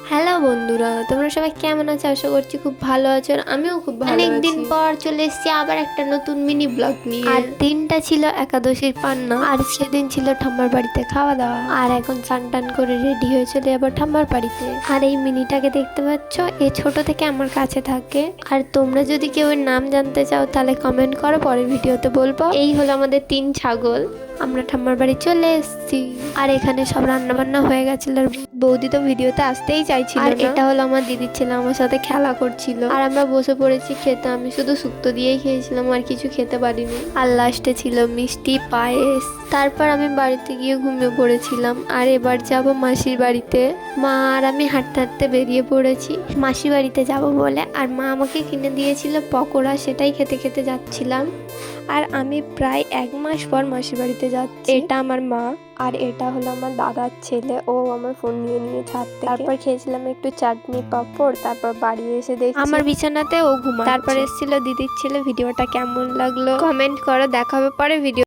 Hello বন্ধুরা, তোমরা সবাই কেমন আছো? আশা করছি খুব ভালো আছো। আর আমিও খুব ভালো আছি। অনেকদিন পর চলে এসেছি আবার একটা নতুন মিনি ব্লগ নিয়ে। আর দিনটা ছিল একাদশীর পান্না, আর সেদিন ছিল ঠাম্মার বাড়িতে খাওয়া দাওয়া। আর এখন স্নান টান করে রেডি হয়ে চলে আবার ঠাম্মার বাড়িতে। আর এই মিনিটাকে দেখতে পাচ্ছ, এ ছোট থেকে আমার কাছে থাকে। আর তোমরা যদি কেউ এর নাম জানতে চাও তাহলে কমেন্ট করো, পরের ভিডিওতে বলবো। এই হলো আমাদের 3 ছাগল। আমরা ঠাম্মার বাড়ি চলে এসেছি। আর এখানে সব রান্না বান্না হয়ে গেছিল। আর বৌদি তো ভিডিওতে আসতেই চাইছিল না। আর এটা হলো আমার দিদির ছেলে, আমার সাথে খেলা করছিল। আর আমরা বসে পড়েছি খেতে। আমি শুধু শুক্তো দিয়েই খেয়েছিলাম, আর কিছু খেতে পারিনি। আর লাস্টে ছিল মিষ্টি পায়েস। তারপর আমি বাড়িতে গিয়ে ঘুমিয়ে পড়েছিলাম। আর এবার যাব মাসির বাড়িতে। মা আর আমি হাঁটতে হাঁটতে বেরিয়ে পড়েছি মাসির বাড়িতে যাব বলে। আর মা আমাকে কিনে দিয়েছিল পকোড়া, সেটাই খেতে খেতে যাচ্ছিলাম। আর আমি প্রায় 1 মাস পর মাসির বাড়িতে যাচ্ছি। এটা আমার মা, আর এটা হলো আমার দাদার ছেলে। ও আমার ফোন নিয়ে ছাদ থেকে। তারপর খেয়েছিলাম একটু চাটনি পাঁপড়। তারপর বাড়ি এসে দেখছি আমার বিছানাতে ও ঘুমাচ্ছে। তারপর এসেছিল দিদির ছেলে। ভিডিওটা কেমন লাগলো কমেন্ট করো। দেখা হবে পরে ভিডিও।